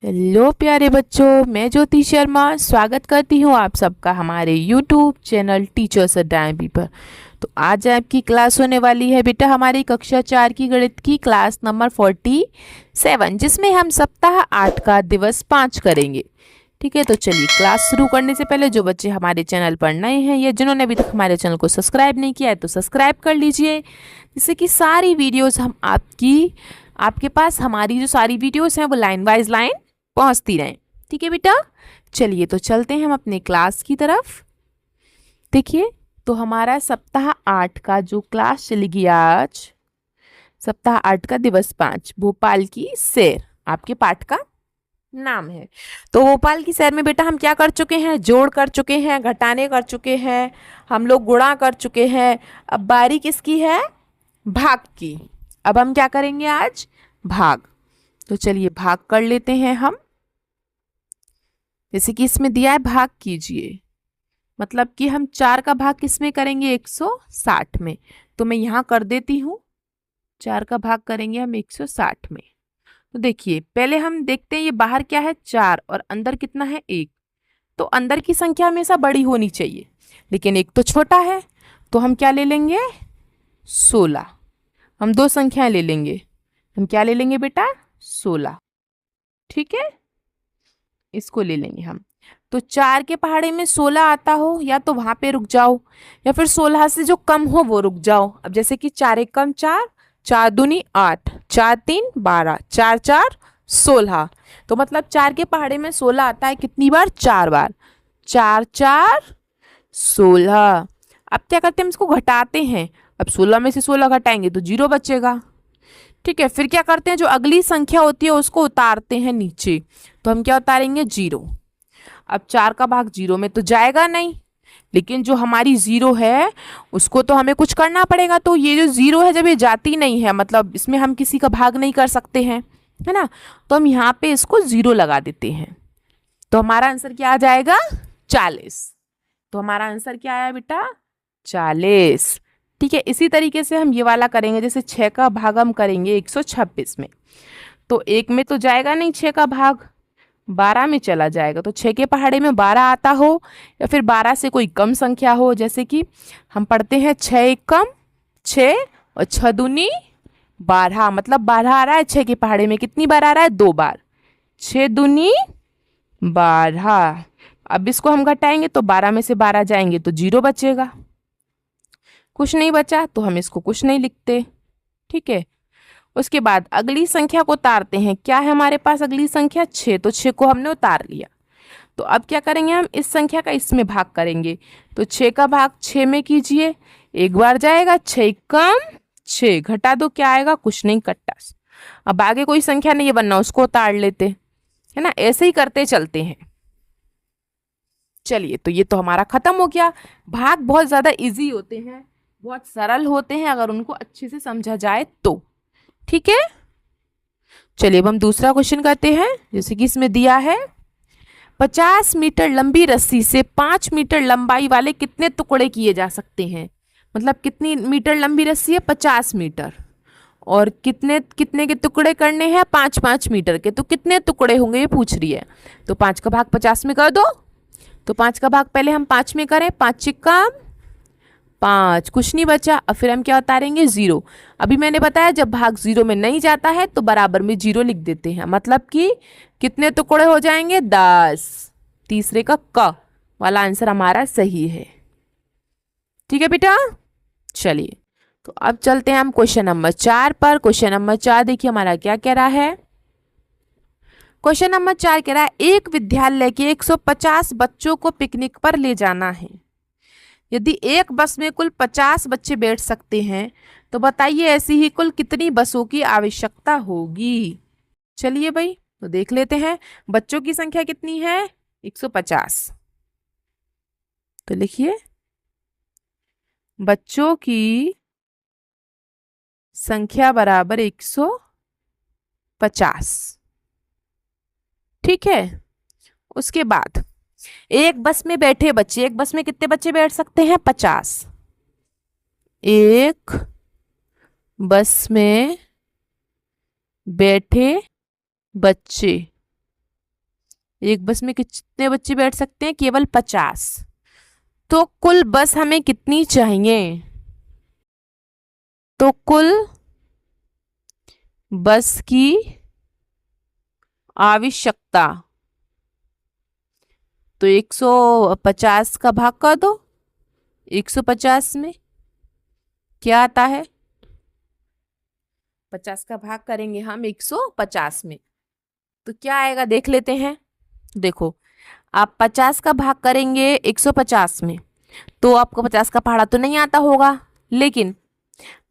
Hello प्यारे बच्चों, मैं ज्योति शर्मा स्वागत करती हूँ आप सबका हमारे यूट्यूब चैनल टीचर्स अकेडमी पर। तो आज आपकी क्लास होने वाली है बेटा हमारी कक्षा 4 की गणित की क्लास नंबर 47, जिसमें हम सप्ताह 8 का दिवस 5 करेंगे। ठीक है, तो चलिए क्लास शुरू करने से पहले जो बच्चे हमारे चैनल पर नए हैं या जिन्होंने अभी तक हमारे चैनल को सब्सक्राइब नहीं किया है तो सब्सक्राइब कर लीजिए, जिससे कि सारी वीडियोस हम आपके पास हमारी जो सारी वीडियोस हैं वो लाइन वाइज लाइन पहुंचती रहें। ठीक है बेटा, चलिए तो चलते हैं हम अपने क्लास की तरफ। देखिए, तो हमारा सप्ताह 8 का जो क्लास चलेगी आज, सप्ताह 8 का दिवस 5 भोपाल की सैर आपके पाठ का नाम है। तो भोपाल की सैर में बेटा हम क्या कर चुके हैं? जोड़ कर चुके हैं, घटाने कर चुके हैं, हम लोग गुणा कर चुके हैं। अब बारी किसकी है? भाग की। अब हम क्या करेंगे आज? भाग। तो चलिए भाग कर लेते हैं हम। जैसे कि इसमें दिया है भाग कीजिए, मतलब कि हम 4 का भाग किस में करेंगे? 160 में। तो मैं यहाँ कर देती हूँ, 4 का भाग करेंगे हम 160 में। तो देखिए पहले हम देखते हैं ये बाहर क्या है? 4 और अंदर कितना है? 1। तो अंदर की संख्या हमेशा बड़ी होनी चाहिए, लेकिन एक तो छोटा है, तो हम क्या ले लेंगे? 16। हम दो संख्याएं ले लेंगे। हम क्या ले लेंगे बेटा? 16। ठीक है, इसको ले लेंगे हम। तो 4 के पहाड़े में 16 आता हो या तो वहां पे रुक जाओ, या फिर 16 से जो कम हो वो रुक जाओ। अब जैसे कि 4 एक कम 4, 4 दूनी 8, 4 3 12, 4 4 16। तो मतलब 4 के पहाड़े में 16 आता है कितनी बार? 4 बार। 4 4 16। अब क्या करते हैं? हम इसको घटाते हैं। अब 16 में से 16 घटाएंगे तो 0 बचेगा। ठीक है, फिर क्या करते हैं? जो अगली संख्या होती है उसको उतारते हैं नीचे। तो हम क्या उतारेंगे? 0। अब 4 का भाग 0 में तो जाएगा नहीं, लेकिन जो हमारी 0 है उसको तो हमें कुछ करना पड़ेगा। तो ये जो 0 है जब ये जाती नहीं है, मतलब इसमें हम किसी का भाग नहीं कर सकते हैं, है ना? तो हम यहाँ पे इसको 0 लगा देते हैं। तो हमारा आंसर क्या आ जाएगा? 40। तो हमारा आंसर क्या आया बेटा? 40। ठीक है, इसी तरीके से हम ये वाला करेंगे। जैसे 6 का भाग हम करेंगे 126 में, तो 1 में तो जाएगा नहीं 6 का भाग, 12 में चला जाएगा। तो 6 के पहाड़े में 12 आता हो या फिर 12 से कोई कम संख्या हो, जैसे कि हम पढ़ते हैं 6 एक कम 6 और 6 दूनी 12, मतलब 12 आ रहा है 6 के पहाड़े में। कितनी बार आ रहा है? 2 बार। 6 दूनी 12। अब इसको हम घटाएंगे तो 12 में से 12 जाएंगे तो 0 बचेगा। कुछ नहीं बचा तो हम इसको कुछ नहीं लिखते। ठीक है, उसके बाद अगली संख्या को उतारते हैं। क्या है हमारे पास अगली संख्या? 6। तो 6 को हमने उतार लिया। तो अब क्या करेंगे? हम इस संख्या का इसमें भाग करेंगे। तो 6 का भाग 6 में कीजिए, एक बार जाएगा। 6 कम 6, घटा दो, क्या आएगा? कुछ नहीं, कट्टा। अब आगे कोई संख्या नहीं बनना, उसको उतार लेते, है ना? ऐसे ही करते चलते हैं। चलिए, तो ये तो हमारा खत्म हो गया। भाग बहुत ज्यादा इजी होते हैं, बहुत सरल होते हैं अगर उनको अच्छे से समझा जाए तो। ठीक है, चलिए अब हम दूसरा क्वेश्चन करते हैं। जैसे कि इसमें दिया है 50 मीटर लंबी रस्सी से 5 मीटर लंबाई वाले कितने टुकड़े किए जा सकते हैं? मतलब कितनी मीटर लंबी रस्सी है? 50 मीटर। और कितने कितने के टुकड़े करने हैं? 5 5 मीटर के। तो कितने टुकड़े होंगे ये पूछ रही है। तो 5 का भाग 50 में कर दो। तो 5 का भाग पहले हम 5 में करें, 5 चिक्का 5, कुछ नहीं बचा। अब फिर हम क्या उतारेंगे? 0। अभी मैंने बताया जब भाग 0 में नहीं जाता है तो बराबर में 0 लिख देते हैं, मतलब कि कितने टुकड़े हो जाएंगे? 10। तीसरे का क वाला आंसर हमारा सही है। ठीक है बेटा, चलिए तो अब चलते हैं हम क्वेश्चन नंबर 4 पर। क्वेश्चन नंबर 4 देखिए हमारा क्या कह रहा है। क्वेश्चन नंबर 4 कह रहा है एक विद्यालय के 150 बच्चों को पिकनिक पर ले जाना है। यदि एक बस में कुल 50 बच्चे बैठ सकते हैं तो बताइए ऐसी ही कुल कितनी बसों की आवश्यकता होगी? चलिए भाई तो देख लेते हैं। बच्चों की संख्या कितनी है? 150। तो लिखिए बच्चों की संख्या बराबर 150। ठीक है, उसके बाद एक बस में बैठे बच्चे, एक बस में कितने बच्चे बैठ सकते हैं? 50। एक बस में बैठे बच्चे एक बस में कितने बच्चे बैठ सकते हैं? केवल 50। तो कुल बस हमें कितनी चाहिए? तो कुल बस की आवश्यकता, तो 150 का भाग कर दो 150 में, क्या आता है? 50 का भाग करेंगे हम 150 में तो क्या आएगा देख लेते हैं। देखो, आप 50 का भाग करेंगे 150 में तो आपको 50 का पहाड़ा तो नहीं आता होगा, लेकिन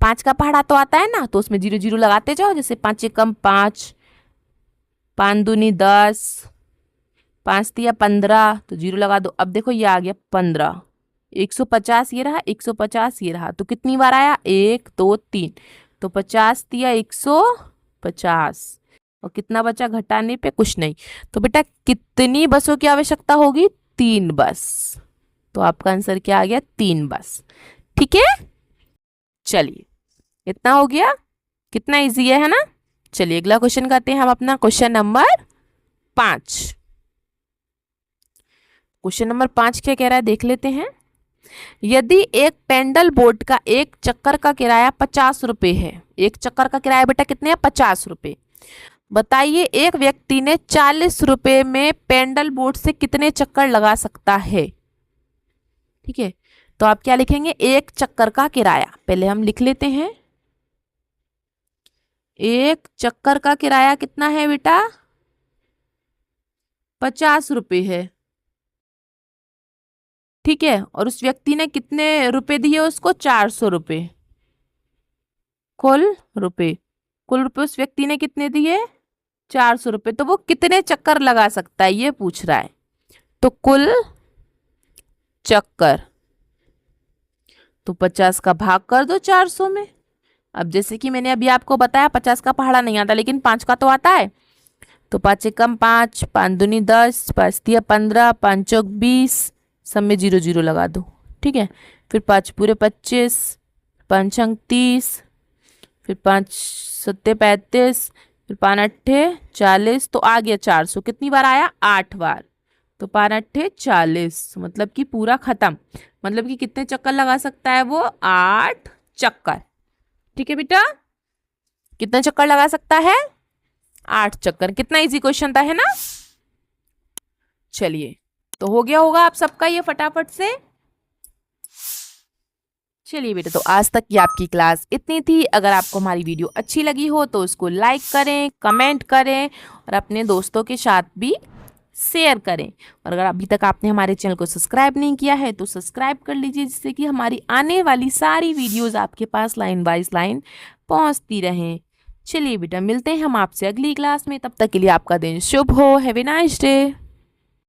5 का पहाड़ा तो आता है ना, तो उसमें 0 0 लगाते जाओ। जैसे 5 एकम 5, 5 दूनी 10, 5 तिया 15, तो 0 लगा दो। अब देखो ये आ गया 15, 150 ये रहा, 150 ये रहा, तो कितनी बार आया? 1 2 3, तो 50 तिया 150, और कितना बचा घटाने पे? कुछ नहीं। तो बेटा कितनी बसों की आवश्यकता होगी? 3 बस। तो आपका आंसर क्या आ गया? 3 बस। ठीक है, चलिए इतना हो गया। कितना इजी है ना? चलिए अगला क्वेश्चन करते हैं हम अपना, क्वेश्चन नंबर 5। क्वेश्चन नंबर 5 क्या कह रहा है देख लेते हैं। यदि एक पेंडल बोट का एक चक्कर का किराया 50 रुपए है, एक चक्कर का किराया बेटा कितने है? 50 रुपए। बताइए एक व्यक्ति ने 40 रुपए में पेंडल बोट से कितने चक्कर लगा सकता है? ठीक है, तो आप क्या लिखेंगे? एक चक्कर का किराया, पहले हम लिख लेते हैं। एक चक्कर का किराया कितना है बेटा? 50 रुपए है। ठीक है, और उस व्यक्ति ने कितने रुपए दिए उसको? 400 रुपए। कुल रुपए, कुल रुपए उस व्यक्ति ने कितने दिए? 400 रुपए। तो वो कितने चक्कर लगा सकता है ये पूछ रहा है। तो कुल चक्कर, तो 50 का भाग कर दो 400 में। अब जैसे कि मैंने अभी आपको बताया 50 का पहाड़ा नहीं आता, लेकिन 5 का तो आता है। तो 5 एकम 5, 5 दूनी 10, 5 तिया 15, 5 चौक 20, सब में 0 0 लगा दो। ठीक है, फिर 5 पूरे 25, 5 अंक 30, फिर 5 सत्ते 35, फिर 5 अट्ठे 40, तो आ गया 400। कितनी बार आया? 8 बार। तो 5 अट्ठे 40, मतलब कि पूरा खत्म। मतलब कि कितने चक्कर लगा सकता है वो? 8 चक्कर। ठीक है बेटा, कितने चक्कर लगा सकता है? 8 चक्कर। कितना इजी क्वेश्चन था, है ना? चलिए, तो हो गया होगा आप सबका ये फटाफट से। चलिए बेटा, तो आज तक की आपकी क्लास इतनी थी। अगर आपको हमारी वीडियो अच्छी लगी हो तो उसको लाइक करें, कमेंट करें और अपने दोस्तों के साथ भी शेयर करें। और अगर अभी तक आपने हमारे चैनल को सब्सक्राइब नहीं किया है तो सब्सक्राइब कर लीजिए, जिससे कि हमारी आने वाली सारी वीडियोस आपके पास लाइन बाय लाइन पहुंचती रहें। चलिए बेटा, मिलते हैं हम आपसे अगली क्लास में। तब तक के लिए आपका दिन शुभ हो। Have a nice day.